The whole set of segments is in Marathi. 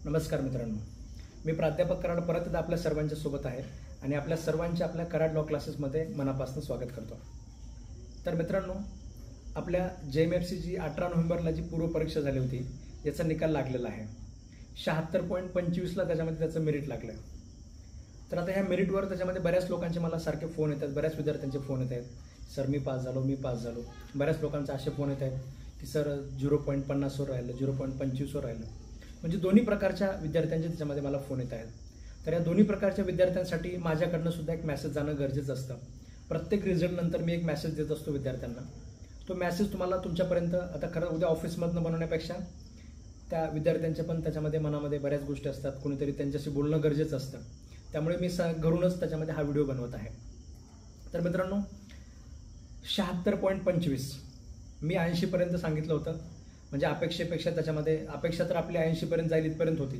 नमस्कार मित्रांनो, मी प्राध्यापक कराड परत एकदा आपल्या सर्वांच्या सोबत आहे आणि आपल्या सर्वांचे आपल्या कराड लॉ क्लासेसमध्ये मनापासून स्वागत करतो। तर मित्रांनो, आपल्या JMFC जी 18 नोव्हेंबरला जी पूर्व परीक्षा झाली होती याचा निकाल लागलेला आहे। 76.25 ला त्याच्यामध्ये त्याचं मेरिट लागलं। तर आता ह्या मेरिटवर त्याच्यामध्ये बऱ्याच लोकांचे मला सारखे फोन येतात, बऱ्याच विद्यार्थ्यांचे फोन येत आहेत, सर मी पास झालो। बऱ्याच लोकांचे असे फोन येत आहेत की सर 0.50 वर राहिलं, 0.25 वर राहिलं। म्हणजे दोन्ही प्रकारच्या विद्यार्थ्यांचे त्याच्यामध्ये मला फोन येत आहेत। तर या दोन्ही प्रकारच्या विद्यार्थ्यांसाठी माझ्याकडनं सुद्धा एक मेसेज जाणं गरजेचं असतं। प्रत्येक रिझल्ट नंतर मी एक मेसेज देत असतो विद्यार्थ्यांना। तो मेसेज तुम्हाला तुमच्यापर्यंत आता खरं उद्या ऑफिसमधनं बनवण्यापेक्षा त्या विद्यार्थ्यांच्या पण त्याच्यामध्ये मनामध्ये बऱ्याच गोष्टी असतात, कोणीतरी त्यांच्याशी बोलणं गरजेचं असतं। त्यामुळे मी घरूनच त्याच्यामध्ये हा व्हिडिओ बनवत आहे। तर मित्रांनो, 76.25 मी 80 पर्यंत सांगितलं होतं। म्हणजे अपेक्षेपेक्षा त्याच्यामध्ये अपेक्षा तर आपली 80 पर्यंत जाईल इथपर्यंत होती,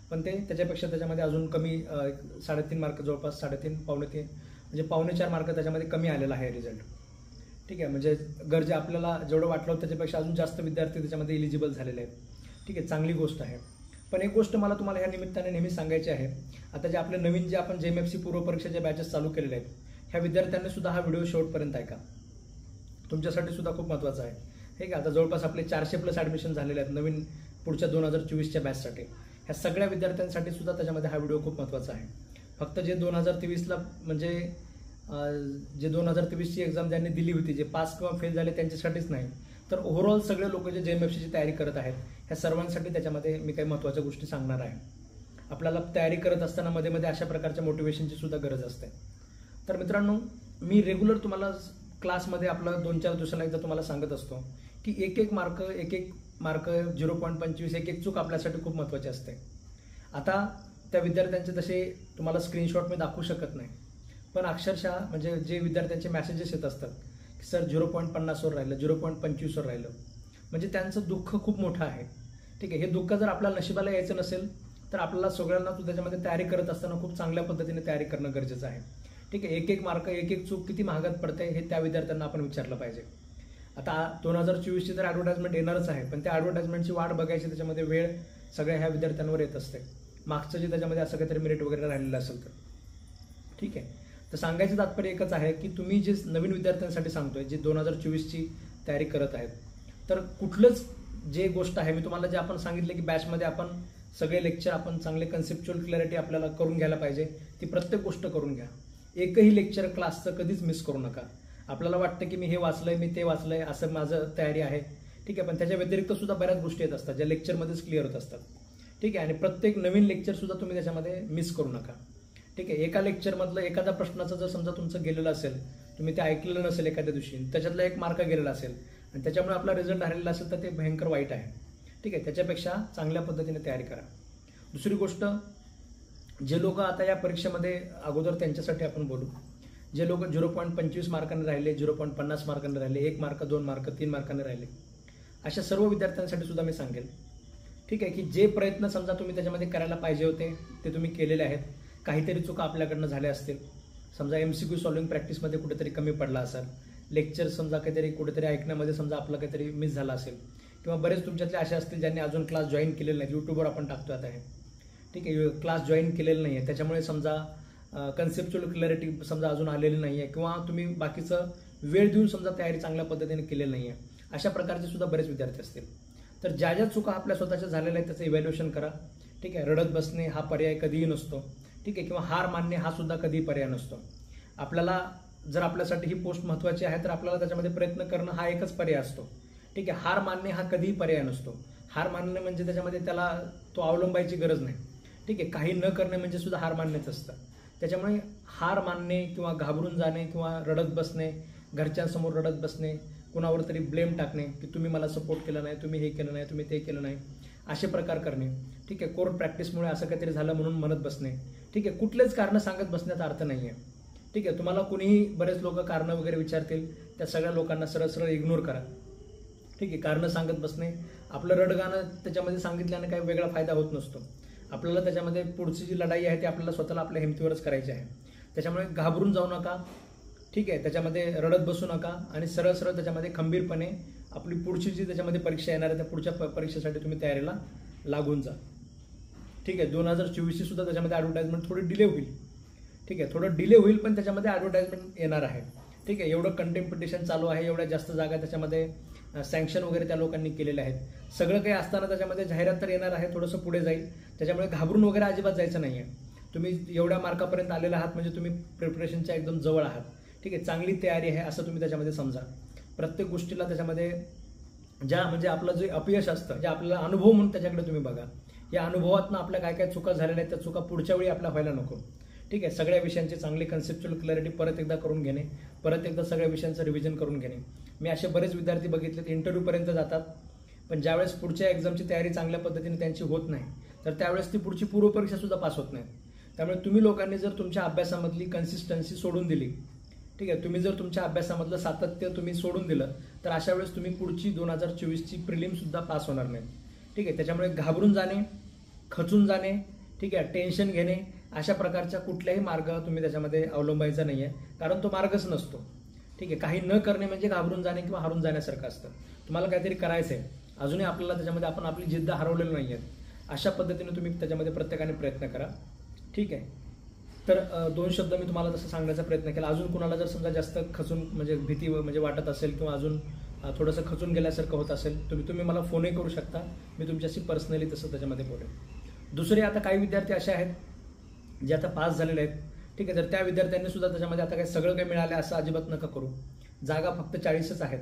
पण ते त्याच्यापेक्षा त्याच्यामध्ये अजून कमी 3.5 मार्क, जवळपास 3.5 पावणे 3 म्हणजे पावणे 4 मार्क त्याच्यामध्ये कमी आलेला आहे रिझल्ट। ठीक आहे, म्हणजे गरजे आपल्याला जेवढं वाटलं होतं त्याच्यापेक्षा अजून जास्त विद्यार्थी त्याच्यामध्ये एलिजिबल झालेले आहेत। ठीक आहे, चांगली गोष्ट आहे। पण एक गोष्ट मला तुम्हाला या निमित्ताने नेहमी सांगायची आहे, आता जे आपले नवीन जे आपण JMFC पूर्व परीक्षेचे बॅचेस चालू केलेले आहेत, ह्या विद्यार्थ्यांनी सुद्धा हा व्हिडिओ शेवटपर्यंत ऐका, तुमच्यासाठी सुद्धा खूप महत्त्वाचा आहे। ठीक आहे, आता जवळपास आपले 400+ ॲडमिशन झालेले आहेत नवीन पुढच्या 2024च्या बॅचसाठी। ह्या सगळ्या विद्यार्थ्यांसाठी सुद्धा त्याच्यामध्ये हा व्हिडिओ खूप महत्त्वाचा आहे। फक्त जे 2023ला म्हणजे जे 2023ची एक्झाम ज्यांनी दिली होती, जे पास किंवा फेल झाले त्यांच्यासाठीच नाही, तर ओव्हरऑल सगळे लोक जे JMFCची तयारी करत आहेत ह्या सर्वांसाठी त्याच्यामध्ये मी काही महत्त्वाच्या गोष्टी सांगणार आहे। आपल्याला तयारी करत असताना मध्ये मध्ये अशा प्रकारच्या मोटिवेशनची सुद्धा गरज असते। तर मित्रांनो, मी रेग्युलर तुम्हाला क्लासमध्ये आपलं 2-4 दिवसांना एकदा तुम्हाला सांगत असतो की एक एक मार्क 0.25 एक चूक आपल्यासाठी खूप महत्त्वाची असते। आता त्या विद्यार्थ्यांचे तसे तुम्हाला स्क्रीनशॉट मी दाखवू शकत नाही, पण अक्षरशः म्हणजे जे विद्यार्थ्यांचे मेसेजेस येत असतात की सर 0.50 वर राहिलं, 0.25 वर राहिलं, म्हणजे त्यांचं दुःख खूप मोठं आहे। ठीक आहे, हे दुःख जर आपल्याला नशिबाला यायचं नसेल तर आपल्याला सगळ्यांना त्याच्यामध्ये तयारी करत असताना खूप चांगल्या पद्धतीने तयारी करणं गरजेचं आहे। ठीक आहे, एक मार्क एक चूक किती महागात पडते हे त्या विद्यार्थ्यांना आपण विचारलं पाहिजे। आता 2024ची तर ॲडव्हर्टाइजमेंट येणारच आहे, पण त्या ॲडव्हर्टाइजमेंटची वाट बघायची त्याच्यामध्ये वेळ सगळ्या ह्या विद्यार्थ्यांवर येत असते, मागचं जे त्याच्यामध्ये असं काहीतरी मेरिट वगैरे राहिलेलं असेल तर। ठीक आहे, तर सांगायचं तात्पर्य एकच आहे की तुम्ही जे नवीन विद्यार्थ्यांसाठी सांगतोय, जे 2024ची तयारी करत आहेत, तर कुठलंच जे गोष्ट आहे मी तुम्हाला जे आपण सांगितलं की बॅचमध्ये आपण सगळे लेक्चर आपण चांगले कन्सेप्च्युअल क्लॅरिटी आपल्याला करून घ्यायला पाहिजे, ती प्रत्येक गोष्ट करून घ्या। एकही लेक्चर क्लासचं कधीच मिस करू नका। आपल्याला वाटतं की मी हे वाचलंय, मी ते वाचलंय, असं माझं तयारी आहे। ठीक आहे, पण त्याच्या व्यतिरिक्त सुद्धा बऱ्याच गोष्टी येत असतात ज्या लेक्चरमध्येच क्लिअर होत असतात। ठीक आहे, आणि प्रत्येक नवीन लेक्चर सुद्धा तुम्ही त्याच्यामध्ये मिस करू नका। ठीक आहे, एका लेक्चरमधलं एखाद्या प्रश्नाचं जर समजा तुमचं गेलेलं असेल, तुम्ही ते ऐकलेलं नसेल एखाद्या दिवशी, त्याच्यातला 1 मार्क गेलेला असेल आणि त्याच्यामुळे आपला रिझल्ट हरलेला असेल तर ते भयंकर वाईट आहे। ठीक आहे, त्याच्यापेक्षा चांगल्या पद्धतीने तयारी करा। दुसरी गोष्ट, जे लोक आता या परीक्षेमध्ये अगोदर त्यांच्यासाठी आपण बोलू, जे लोक 0.25 मार्कांनी राहिले, 0.50 मार्कांनी राहिले, 1 मार्क, 2 मार्क, 3 मार्कांनी राहिले, अशा सर्व विद्यार्थ्यांसाठी सुद्धा मी सांगेल। ठीक आहे, की जे प्रयत्न समजा तुम्ही त्याच्यामध्ये करायला पाहिजे होते ते तुम्ही केलेले आहेत। काहीतरी चुका आपल्याकडनं झाल्या असतील, समजा MCQ सॉल्विंग प्रॅक्टिसमध्ये कुठेतरी कमी पडला असेल, लेक्चर समजा काहीतरी कुठेतरी ऐकण्यामध्ये समजा आपलं काहीतरी मिस झालं असेल, किंवा बरेच तुमच्यातले असे असतील ज्यांनी अजून क्लास जॉईन केलेले नाहीत, यूट्यूबवर आपण टाकतो आता हे। ठीक आहे, क्लास जॉईन केलेलं नाही आहे, त्याच्यामुळे समजा कन्सेप्च्युअल क्लॅरिटी समजा अजून आलेली नाही आहे, किंवा तुम्ही बाकीचं वेळ देऊन समजा तयारी चांगल्या पद्धतीने केलेली नाही आहे, अशा प्रकारचे सुद्धा बरेच विद्यार्थी असतील। तर ज्या ज्या चुका आपल्या स्वतःच्या झालेल्या आहेत त्याचं इव्हॅल्युएशन करा। ठीक आहे, रडत बसणे हा पर्याय कधीही नसतो। ठीक आहे, किंवा हार मानणे हा सुद्धा कधीही पर्याय नसतो। आपल्याला जर आपल्यासाठी ही पोस्ट महत्त्वाची आहे तर आपल्याला त्याच्यामध्ये प्रयत्न करणं हा एकच पर्याय असतो। ठीक आहे, हार मानणे हा कधीही पर्याय नसतो। हार मानणे म्हणजे त्याच्यामध्ये त्याला तो अवलंबायची गरज नाही। ठीक आहे, काही न करणे म्हणजे सुद्धा हार मानणेच असतं। त्याच्यामुळे हार मानणे किंवा घाबरून जाणे किंवा रडत बसणे, घरच्यांसमोर रडत बसणे, कुणावर तरी ब्लेम टाकणे की तुम्ही मला सपोर्ट केला नाही, तुम्ही हे केलं नाही, तुम्ही ते केलं नाही, असे प्रकार करणे। ठीक आहे, कोर्ट प्रॅक्टिसमुळे असं काहीतरी झालं म्हणून म्हणत बसणे। ठीक आहे, कुठलेच कारण सांगत बसण्याचा अर्थ नाही आहे। ठीक आहे, तुम्हाला कुणीही बरेच लोक कारणं वगैरे विचारतील, त्या सगळ्या लोकांना सरळ सरळ इग्नोर करा। ठीक आहे, कारणं सांगत बसणे, आपलं रडगाणं त्याच्यामध्ये सांगितल्याने काही वेगळा फायदा होत नसतो। आपल्याला त्याच्यामध्ये पुढची जी लढाई आहे ती आपल्याला स्वतःला आपल्या हिमतीवरच करायची आहे। त्याच्यामुळे घाबरून जाऊ नका। ठीक आहे, त्याच्यामध्ये रडत बसू नका आणि सरळ सरळ त्याच्यामध्ये खंबीरपणे आपली पुढची जी त्याच्यामध्ये परीक्षा येणार आहे त्या पुढच्या परीक्षेसाठी तुम्ही तयारीला लागून जा। ठीक आहे. 2024ची सुद्धा त्याच्यामध्ये ॲडव्हर्टाइजमेंट थोडी डिले होईल. ठीक आहे, थोडं डिले होईल पण त्याच्यामध्ये ॲडव्हर्टाइजमेंट येणार आहे. ठीक आहे, एवढं कंटेंट पिटिशन चालू आहे, एवढ्या जास्त जागा त्याच्यामध्ये सँक्शन वगैरे त्या लोकांनी केलेले आहेत. सगळं काही असताना त्याच्यामध्ये जाहिरात तर येणार आहे, थोडंसं पुढे जाईल. त्याच्यामुळे घाबरून वगैरे अजिबात जायचं नाही आहे. तुम्ही एवढ्या मार्कापर्यंत आलेला आहात म्हणजे तुम्ही प्रिपरेशनच्या एकदम जवळ आहात. ठीक आहे, चांगली तयारी आहे असं तुम्ही त्याच्यामध्ये समजा. प्रत्येक गोष्टीला त्याच्यामध्ये ज्या म्हणजे आपलं जे अपयश असतं, जे आपल्याला अनुभव म्हणून त्याच्याकडे तुम्ही बघा. या अनुभवातनं आपल्या काय काय चुका झालेल्या आहेत त्या चुका पुढच्या वेळी आपल्या व्हायला नको. ठीक आहे, सगळ्या विषयांची चांगली कन्सेप्च्युअल क्लॅरिटी परत एकदा करून घेणे, परत एकदा सगळ्या विषयांचं रिव्हिजन करून घेणे. मी असे बरेच विद्यार्थी बघितलेत इंटरव्ह्यूपर्यंत जातात, पण ज्यावेळेस पुढच्या एक्झामची तयारी चांगल्या पद्धतीने त्यांची होत नाही तर त्यावेळेस ती पुढची पूर्वपरीक्षा सुद्धा पास होत नाही. त्यामुळे तुम्ही लोकांनी जर तुमच्या अभ्यासामधली कन्सिस्टन्सी सोडून दिली, ठीक आहे, तुम्ही जर तुमच्या अभ्यासामधलं सातत्य तुम्ही सोडून दिलं तर अशा वेळेस तुम्ही पुढची 2024ची प्रिलिम सुद्धा पास होणार नाही. ठीक आहे, त्याच्यामुळे घाबरून जाणे, खचून जाणे, ठीक आहे, टेन्शन घेणे अशा प्रकारचा कुठलाही मार्ग तुम्ही त्याच्यामध्ये अवलंबायचा नाही आहे, कारण तो मार्गच नसतो. ठीक आहे, काही न करणे म्हणजे घाबरून जाणे किंवा हारून जाण्यासारखं असतं. तुम्हाला काहीतरी करायचं आहे, अजूनही आपल्याला त्याच्यामध्ये आपण आपली जिद्द हरवलेली नाही आहे, अशा पद्धतीने तुम्ही त्याच्यामध्ये प्रत्येकाने प्रयत्न करा. ठीक आहे, तर 2 शब्द मी तुम्हाला तसं सांगण्याचा प्रयत्न केला. अजून कुणाला जर समजा जास्त खचून म्हणजे भीती म्हणजे वाटत असेल किंवा अजून थोडंसं खचून गेल्यासारखं होत असेल तुम्ही मला फोनही करू शकता. मी तुमच्याशी पर्सनली तसं त्याच्यामध्ये बोलेन. दुसरे आता काही विद्यार्थी असे आहेत जे आता पास झालेले आहेत. ठीक आहे, तर त्या विद्यार्थ्यांनी सुद्धा त्याच्यामध्ये आता काही सगळं काही मिळालं असं अजिबात नका करू. जागा फक्त 40च आहेत.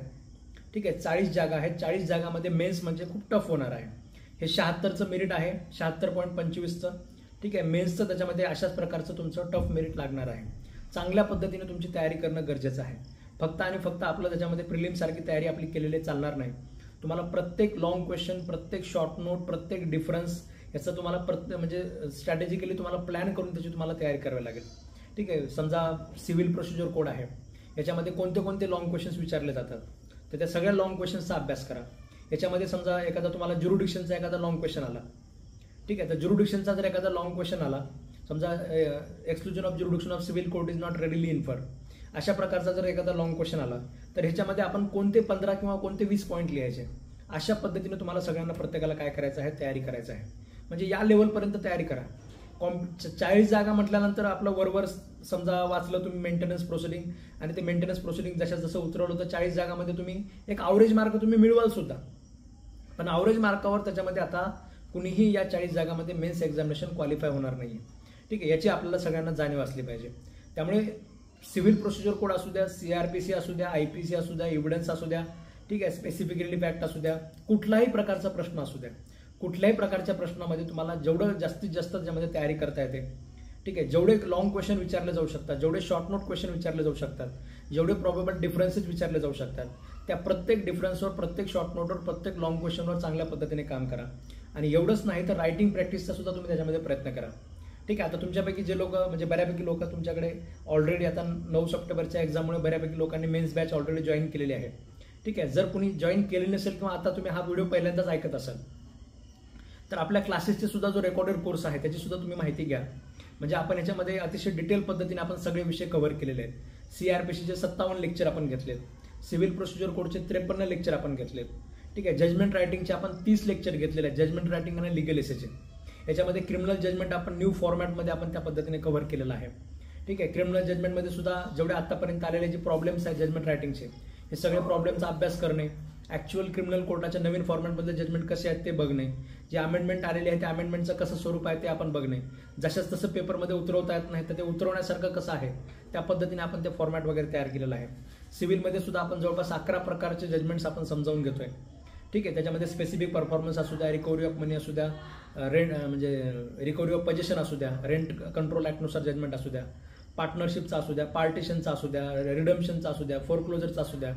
ठीक आहे, 40 जागा आहेत. 40 जागामध्ये मेन्स म्हणजे खूप टफ होणार आहे. हे 76चं मेरिट आहे, 76.25चं. ठीक आहे, मेन्सचं त्याच्यामध्ये अशाच प्रकारचं तुमचं टफ मेरिट लागणार आहे. चांगल्या पद्धतीने तुमची तयारी करणं गरजेचं आहे. फक्त आणि फक्त आपलं त्याच्यामध्ये प्रिलिमसारखी तयारी आपली केलेली चालणार नाही. तुम्हाला प्रत्येक लॉंग क्वेश्चन, प्रत्येक शॉर्ट नोट, प्रत्येक डिफरन्स याचं तुम्हाला म्हणजे स्ट्रॅटेजिकली तुम्हाला प्लॅन करून त्याची तुम्हाला तयारी करावी लागेल. ठीक आहे, समजा सिव्हिल प्रोसिजर कोड आहे, याच्यामध्ये कोणते कोणते लॉंग क्वेश्चन्स विचारले जातात तर त्या सगळ्या लॉंग क्वेश्चन्सचा अभ्यास करा. याच्यामध्ये समजा एखादा तुम्हाला ज्युरिडिक्शनचा एखादा लॉंग क्वेश्चन आला, ठीक आहे, तर ज्युरिडिक्शनचा जर एखादा लॉंग क्वेश्चन आला, समजा exclusion of jurisdiction of civil court is not readily inferred, अशा प्रकारचा जर एखादा लॉंग क्वेश्चन आला तर ह्याच्यामध्ये आपण कोणते 15 किंवा कोणते 20 पॉईंट लिहायचे, अशा पद्धतीने तुम्हाला सगळ्यांना प्रत्येकाला काय करायचं आहे, तयारी करायचं आहे. म्हणजे या लेवलपर्यंत तयारी करा. 40 जागा म्हटल्यानंतर आपलं वरवर समजा वाचलं तुम्ही मेंटेनन्स प्रोसिडिंग आणि ते मेंटेनन्स प्रोसिडिंग जसं उतरवलं तर 40 जागामध्ये तुम्ही एक ॲव्हरेज मार्क तुम्ही मिळवाल सुद्धा. पण ॲव्हरेज मार्कावर त्याच्यामध्ये आता कुणीही या 40 जागामध्ये मेन्स एक्झामिनेशन क्वालिफाय होणार नाही. ठीक आहे, याची आपल्याला सगळ्यांना जाणीव असली पाहिजे. त्यामुळे सिव्हिल प्रोसिजर कोड असू द्या, CRPC असू द्या, IPC असू द्या, एव्हिडन्स असू द्या, ठीक आहे, स्पेसिफिक रिलीफ ऍक्ट असू द्या, कुठलाही प्रकारचा प्रश्न असू द्या, कुठल्याही प्रकारच्या प्रश्नामध्ये तुम्हाला जेवढं जास्तीत जास्त त्याच्यामध्ये तयारी करता येते. ठीक आहे, जेवढे लॉंग क्वेश्चन विचारले जाऊ शकतात, जेवढे शॉर्ट नोट क्वेश्चन विचारले जाऊ शकतात, जेवढे प्रोबेबल डिफरन्सेस विचारले जाऊ शकतात, त्या प्रत्येक डिफरन्सवर, प्रत्येक शॉर्ट नोटवर, प्रत्येक लॉंग क्वेश्चनवर चांगल्या पद्धतीने काम करा. आणि एवढंच नाही तर रायटिंग प्रॅक्टिसचा सुद्धा तुम्ही त्याच्यामध्ये प्रयत्न करा. ठीक आहे, आता तुमच्यापैकी जे लोक म्हणजे बऱ्यापैकी लोक तुमच्याकडे ऑलरेडी आता 9 सप्टेंबरच्या एक्झाममुळे बऱ्यापैकी लोकांनी मेन्स बॅच ऑलरेडी जॉईन केलेली आहे. ठीक आहे, जर कोणी जॉईन केली नसेल किंवा आता तुम्ही हा व्हिडिओ पहिल्यांदाच ऐकत असाल तर आपल्या क्लासेसचे सुद्धा जो रेकॉर्डेड कोर्स आहे त्याची सुद्धा तुम्ही माहिती घ्या. म्हणजे आपण याच्यामध्ये अतिशय डिटेल पद्धतीने आपण सगळे विषय कव्हर केलेले आहेत. CRPCचे 57 लेक्चर आपण घेतलेत, सिव्हिल प्रोसिजर कोडचे 53 लेक्चर आपण घेतलेत. ठीक आहे, जजमेंट रायटिंगचे आपण 30 लेक्चर घेतलेले आहेत, जजमेंट रायटिंग आणि लिगल एसेचे. याच्यामध्ये क्रिमिनल जजमेंट आपण न्यू फॉर्मॅटमध्ये आपण त्या पद्धतीने कव्हर केलेलं आहे. ठीक आहे, क्रिमिनल जजमेंटमध्ये सुद्धा जेवढे आतापर्यंत आलेले जे प्रॉब्लेम्स आहेत जजमेंट रायटिंगचे, हे सगळे प्रॉब्लेमचा अभ्यास करणे, ॲक्च्युअल क्रिमिनल कोर्टाच्या नवीन फॉर्मॅटमध्ये जजमेंट कसे आहेत ते बघणे, जे अमेंडमेंट आलेले आहे त्या अमेंडमेंटचं कसं स्वरूप आहे ते आपण बघणे, जशाच तसं पेपरमध्ये उतरवता येत नाही तर ते उतरवण्यासारखं कसं आहे त्या पद्धतीने आपण ते फॉर्मॅट वगैरे तयार केलेलं आहे. सिव्हिलमध्ये सुद्धा आपण जवळपास 11 प्रकारचे जजमेंट्स आपण समजावून घेतोय. ठीक आहे, त्याच्यामध्ये स्पेसिफिक परफॉर्मन्स असू द्या, रिकव्हरी ऑफ मनी असू द्या, रेंट म्हणजे रिकव्हरी ऑफ पोजेशन असू द्या, रेंट कंट्रोल ॲक्टनुसार जजमेंट असू द्या, पार्टनरशिपचा असू द्या, पार्टिशनचा असू द्या, रिडम्पशनचा असू द्या, फोरक्लोजरचा असू द्या,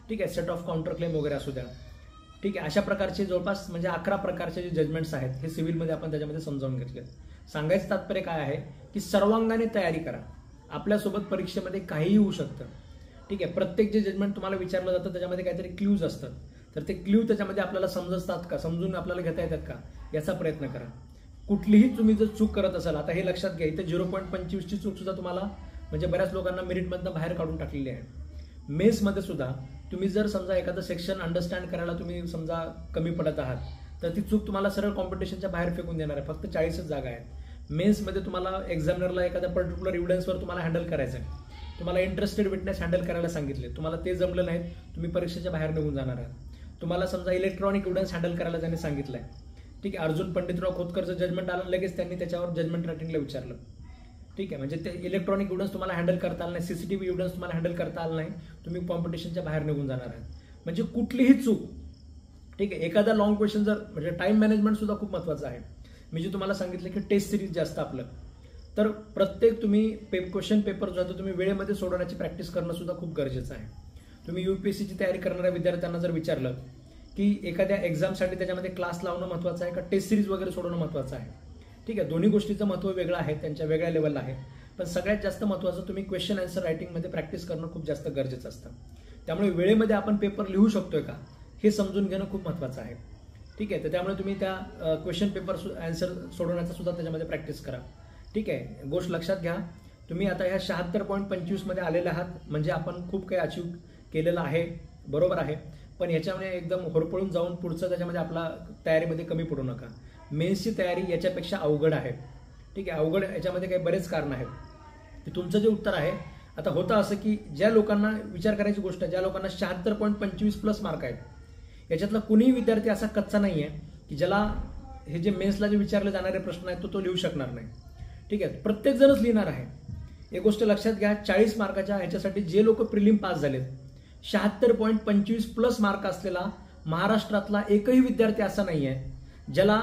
ठीक आहे, सेट ऑफ काउंटर क्लेम वगैरे असू द्या. ठीक आहे, अशा प्रकारचे जवळपास म्हणजे 11 प्रकारचे जे जजमेंट्स आहेत हे सिव्हिलमध्ये आपण त्याच्यामध्ये समजावून घेतले. सांगायचं तात्पर्य काय आहे की सर्वांगाने तयारी करा. आपल्यासोबत परीक्षेमध्ये काहीही होऊ शकतं. ठीक आहे, प्रत्येक जे जजमेंट तुम्हाला विचारलं जातं त्याच्यामध्ये काहीतरी क्ल्यूज असतात, तर ते क्ल्यू त्याच्यामध्ये आपल्याला समजतात का, समजून आपल्याला घेता येतात का याचा प्रयत्न करा. कुठलीही तुम्ही जर चूक करत असाल, आता हे लक्षात घ्या, इथे 0.25ची चूक सुद्धा तुम्हाला म्हणजे बऱ्याच लोकांना मेरिटमधनं बाहेर काढून टाकलेली आहे. मेन्समध्ये सुद्धा तुम्ही जर समजा एखादं सेक्शन अंडरस्टँड करायला तुम्ही समजा कमी पडत आहात तर ती चूक तुम्हाला सरळ कॉम्पिटिशनच्या बाहेर फेकून देणार आहे. फक्त 40च जागा आहेत. मेन्समध्ये तुम्हाला एक्झामिनरला एखाद्या पर्टिक्युलर एव्हिडन्सवर तुम्हाला हँडल करायचं आहे. तुम्हाला इंटरेस्टेड विटनेस हँडल करायला सांगितले, तुम्हाला ते जमलं नाही, तुम्ही परीक्षेच्या बाहेर निघून जाणार आहात. तुम्हाला समजा इलेक्ट्रॉनिक एव्हिडन्स हँडल करायला त्यांनी सांगितलंय, ठीक आहे. अर्जुन पंडितराव खोतकरचं जजमेंट आलं, लगेच त्यांनी त्याच्यावर जजमेंट रायटिंगला विचारलं, ठीक आहे. म्हणजे ते इलेक्ट्रॉनिक एव्हिडन्स तुम्हाला हँडल करता आलं नाही, सीसीटीव्ही एव्हिडन्स तुम्हाला हँडल करता आलं नाही, तुम्ही कॉम्पिटिशनच्या बाहेर निघून जाणार आहात. म्हणजे कुठलीही चूक, ठीक आहे. एखादा लॉंग क्वेश्चन जर म्हणजे टाइम मॅनेजमेंट सुद्धा खूप महत्वाचं आहे. मी जे तुम्हाला सांगितलं की टेस्ट सिरीज जास्त आपलं, तर प्रत्येक तुम्ही क्वेश्चन पेपर जो आहे तुम्ही वेळेमध्ये सोडवण्याची प्रॅक्टिस करणं सुद्धा खूप गरजेचं आहे. तुम्ही UPSCची तयारी करणाऱ्या विद्यार्थ्यांना जर विचारलं की एखाद्या एक्झामसाठी त्याच्यामध्ये क्लास लावणं महत्वाचं आहे का टेस्ट सिरीज वगैरे सोडवणं महत्वाचं आहे, ठीक आहे. दोन्ही गोष्टीचं महत्त्व वेगळं आहे, त्यांच्या वेगळ्या लेवलला आहे. पण सगळ्यात जास्त महत्त्वाचं तुम्ही क्वेश्चन आन्सर रायटिंगमध्ये प्रॅक्टिस करणं खूप जास्त गरजेचं असतं. त्यामुळे वेळेमध्ये आपण पेपर लिहू शकतोय का हे समजून घेणं खूप महत्त्वाचं आहे, ठीक आहे. तर त्यामुळे तुम्ही त्या क्वेश्चन पेपर आन्सर सोडवण्याचा सुद्धा त्याच्यामध्ये प्रॅक्टिस करा, ठीक आहे. गोष्ट लक्षात घ्या, तुम्ही आता ह्या 76.25 मध्ये आलेले आहात, म्हणजे आपण खूप काही अचीव केलेलं आहे, बरोबर आहे. पण याच्यामध्ये एकदम होरपळून जाऊन पुढचं त्याच्यामध्ये आपला तयारीमध्ये कमी पडू नका. मेन्सची तयारी याच्यापेक्षा अवघड आहे, ठीक आहे. अवघड याच्यामध्ये काही बरेच कारण आहेत. तुमचं जे उत्तर आहे, आता होतं असं की ज्या लोकांना विचार करायची गोष्ट आहे, ज्या लोकांना 76.25 प्लस मार्क आहेत, याच्यातला कुणीही विद्यार्थी असा कच्चा नाही आहे की ज्याला हे जे मेन्सला जे विचारले जाणारे प्रश्न आहेत तो लिहू शकणार नाही, ठीक आहे. प्रत्येक जणच लिहिणार आहे. एक गोष्ट लक्षात घ्या, 40 मार्काच्या ह्याच्यासाठी जे लोक प्रिलिम पास झालेत, 76.25 प्लस मार्क असलेला महाराष्ट्रातला एकही विद्यार्थी असा नाही आहे ज्याला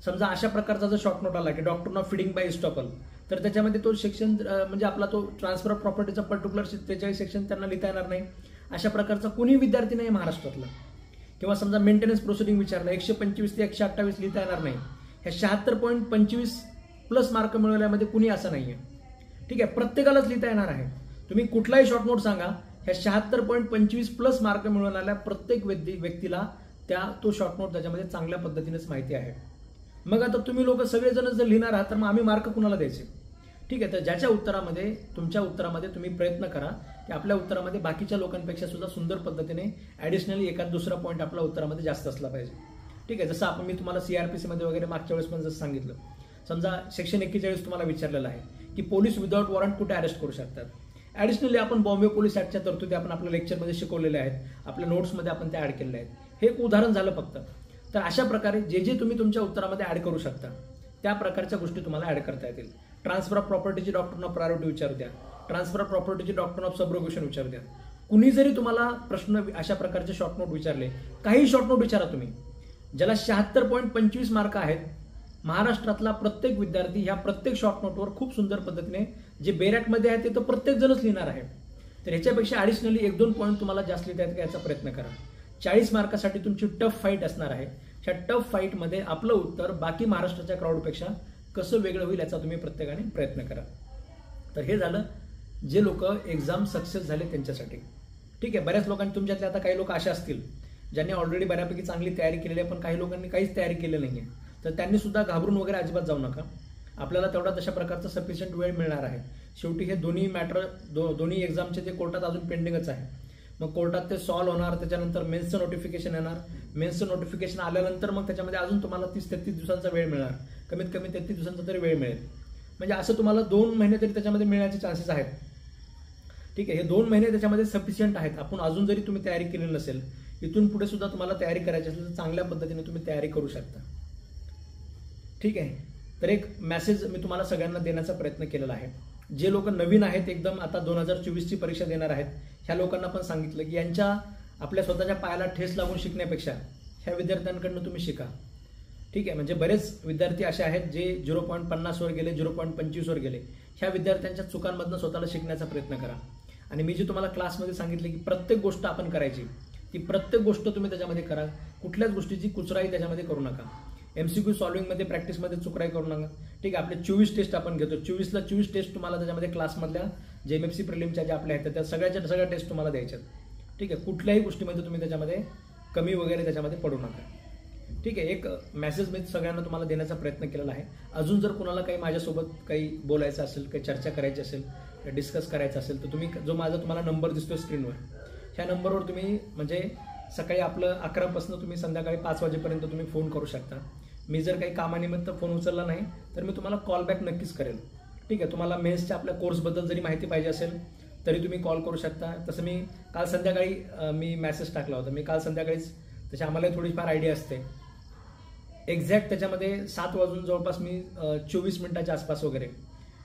समजा अशा प्रकारचा जर शॉर्ट नोट आला की डॉक्टर ऑफ फिडिंग बाय इस्टॉपल, तर त्याच्यामध्ये तो सेक्शन म्हणजे आपला तो ट्रान्सफर ऑफ प्रॉपर्टीचा पर्टिक्युलर 43 सेक्शन त्यांना लिहिता येणार नाही. अशा प्रकारचा कुणी विद्यार्थी नाही महाराष्ट्रातला. किंवा समजा मेंटेनन्स प्रोसिडिंग विचारला, 125 ते 128 लिहिता येणार नाही. ह्या 76.25 प्लस मार्क मिळवल्यामध्ये कुणी असं नाहीये, ठीक आहे. प्रत्येकालाच लिहिता येणार आहे. तुम्ही कुठलाही शॉर्ट नोट सांगा, ह्या 76.25 प्लस मार्क मिळवणाऱ्या प्रत्येक व्यक्तीला तो शॉर्ट नोट त्याच्यामध्ये चांगल्या पद्धतीनेच माहिती आहे. मग आता तुम्ही लोक सगळेजण जर लिहिणार आहात तर मग आम्ही मार्क कुणाला द्यायचे, ठीक आहे. तर ज्याच्या उत्तरामध्ये, तुमच्या उत्तरामध्ये तुम्ही प्रयत्न करा की आपल्या उत्तरामध्ये बाकीच्या लोकांपेक्षा सुद्धा सुंदर पद्धतीने ऍडिशनली एखाद दुसरा पॉईंट आपल्या उत्तरामध्ये जास्त असला पाहिजे, ठीक आहे. जसं मी तुम्हाला CRPC मध्ये वगैरे मागच्या वेळेस पण जसं सांगितलं, समजा सेक्शन 41 तुम्हाला विचारलेलं आहे की पोलीस विदाउट वॉरंट कुठे अरेस्ट करू शकतात. ऍडिशनली आपण बॉम्बे पोलीस ऍक्टच्या तरतुदी आपण आपल्या लेक्चरमध्ये शिकवलेल्या आहेत, आपल्या नोट्समध्ये आपण त्या ऍड केलेल्या आहेत. हे एक उदाहरण झालं फक्त. तर अशा प्रकारे जे जे तुम्ही तुमच्या उत्तरामध्ये ऍड करू शकता त्या प्रकारच्या गोष्टी तुम्हाला ऍड करता येतील. ट्रान्सफर ऑफ प्रॉपर्टीची डॉक्टर ऑफ प्रायोरिटी विचारू द्या, ट्रान्सफर ऑफ प्रॉपर्टीची डॉक्टर ऑफ सबरोगेशन विचारू द्या. कुणी जरी तुम्हाला प्रश्न अशा प्रकारचे शॉर्ट नोट विचारले, काही शॉर्ट नोट विचारा तुम्ही, ज्याला 76.25 मार्क आहेत, महाराष्ट्रातला प्रत्येक विद्यार्थी ह्या प्रत्येक शॉर्ट नोटवर खूप सुंदर पद्धतीने, जे बेरॅटमध्ये आहे ते तर प्रत्येक जणच लिहिणार आहे, तर ह्याच्यापेक्षा ऍडिशनली 1-2 पॉईंट तुम्हाला जास्त लिहिता येतात का याचा प्रयत्न करा. 40 मार्कासाठी तुमची टफ फाईट असणार आहे. ह्या टफ फाईटमध्ये आपलं उत्तर बाकी महाराष्ट्राच्या क्राऊडपेक्षा कसं वेगळं होईल याचा तुम्ही प्रत्येकाने प्रयत्न करा. तर हे झालं जे लोक एक्झाम सक्सेस झाले त्यांच्यासाठी, ठीक आहे. बऱ्याच लोकांनी तुमच्यातले आता काही लोक असे असतील ज्यांनी ऑलरेडी बऱ्यापैकी चांगली तयारी केलेली आहे, पण काही लोकांनी काहीच तयारी केली नाहीये, तर त्यांनी सुद्धा घाबरून वगैरे अजिबात जाऊ नका. आपल्याला तेवढा तशा प्रकारचा सफिशियंट वेळ मिळणार आहे. शेवटी हे दोन्ही मॅटर, दोन्ही एक्झामचे ते कोर्टात अजून पेंडिंगच आहे. मग कोर्टात ते सॉल्व्ह होणार, त्याच्यानंतर मेन्सचं नोटिफिकेशन येणार, मेन्सचं नोटिफिकेशन आल्यानंतर मग त्याच्यामध्ये अजून तुम्हाला 30-33 दिवसांचा वेळ मिळणार, कमीत कमी 33 दिवसांचा तरी वेळ मिळेल. म्हणजे असं तुम्हाला 2 महिने तरी त्याच्यामध्ये मिळण्याचे चान्सेस आहेत, ठीक आहे. हे 2 महिने त्याच्यामध्ये सफिशियंट आहेत. आपण अजून जरी तुम्ही तयारी केली नसेल, इथून पुढे सुद्धा तुम्हाला तयारी करायची असेल तर चांगल्या पद्धतीने तुम्ही तयारी करू शकता, ठीक आहे. तर एक मेसेज मी तुम्हाला सगळ्यांना देण्याचा प्रयत्न केलेला आहे. जे लोक नवीन आहेत, एकदम आता 2024ची परीक्षा देणार आहेत, ह्या लोकांना पण सांगितलं की यांच्या आपल्या स्वतःच्या पायाला ठेस लागून शिकण्यापेक्षा ह्या विद्यार्थ्यांकडनं तुम्ही शिका, ठीक आहे. म्हणजे बरेच विद्यार्थी असे आहेत जे 0.50 वर गेले, 0.25 वर गेले. ह्या विद्यार्थ्यांच्या चुकांमधनं स्वतःला शिकण्याचा प्रयत्न करा. आणि मी जे तुम्हाला क्लासमध्ये सांगितले की प्रत्येक गोष्ट आपण करायची, ती प्रत्येक गोष्ट तुम्ही त्याच्यामध्ये करा. कुठल्याच गोष्टीची कुचराई त्याच्यामध्ये करू नका. MCQ सॉल्विंगमध्ये प्रॅक्टिसमध्ये चुकराई करू नका, ठीक आहे. आपले 24 टेस्ट आपण घेतो, 24ला 24 टेस्ट तुम्हाला त्याच्यामध्ये क्लासमधल्या जे MFC प्रिलिमच्या ज्या आपल्या आहेत त्या सगळ्या टेस्ट तुम्हाला द्यायच्यात, ठीक आहे. कुठल्याही गोष्टीमध्ये तुम्ही त्याच्यामध्ये कमी वगैरे त्याच्यामध्ये पडू नका, ठीक आहे. एक मेसेज मी सगळ्यांना तुम्हाला देण्याचा प्रयत्न केलेला आहे. अजून जर कुणाला काही माझ्यासोबत काही बोलायचं असेल, काही चर्चा करायची असेल, डिस्कस करायचं असेल तर तुम्ही जो माझा तुम्हाला नंबर दिसतोय स्क्रीनवर, ह्या नंबरवर तुम्ही म्हणजे सकाळी आपलं 11 तुम्ही संध्याकाळी 5 वाजेपर्यंत तुम्ही फोन करू शकता. मी जर काही कामानिमित्त फोन उचलला नाही तर मी तुम्हाला कॉल बॅक नक्कीच करेल. ठीक आहे. तुम्हाला मेन्सच्या आपल्या कोर्सबद्दल जरी माहिती पाहिजे असेल तरी तुम्ही कॉल करू शकता. तसं मी काल संध्याकाळी मी मेसेज टाकला होता. मी काल संध्याकाळीच तशी आम्हाला थोडीफार आयडिया असते. एक्झॅक्ट त्याच्यामध्ये 7 वाजून जवळपास मी 24 मिनिटाच्या आसपास वगैरे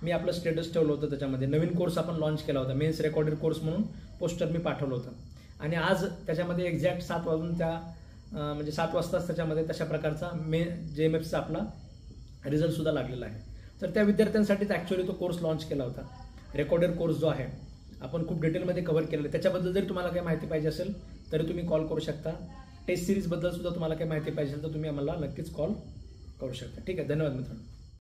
मी आपलं स्टेटस ठेवलं होतं. त्याच्यामध्ये नवीन कोर्स आपण लॉन्च केला होता, मेन्स रेकॉर्डेड कोर्स म्हणून पोस्टर मी पाठवलं होतं. आणि आज त्याच्यामध्ये एक्झॅक्ट 7 वाजून म्हणजे 7 वाजताच त्याच्यामध्ये तशा प्रकारचा JMFचा आपला रिझल्ट सुद्धा लागलेला आहे. तर त्या विद्यार्थ्यांसाठीच ॲक्च्युअली तो कोर्स लॉन्च केला होता. रेकॉर्डेड कोर्स जो आहे आपण खूप डिटेलमध्ये कव्हर केलेला आहे. त्याच्याबद्दल जरी तुम्हाला काही माहिती पाहिजे असेल तरी तुम्ही कॉल करू शकता. टेस्ट सिरीजबद्दल सुद्धा तुम्हाला काही माहिती पाहिजे असेल तर तुम्ही आम्हाला नक्कीच कॉल करू शकता. ठीक आहे. धन्यवाद मित्रांनो.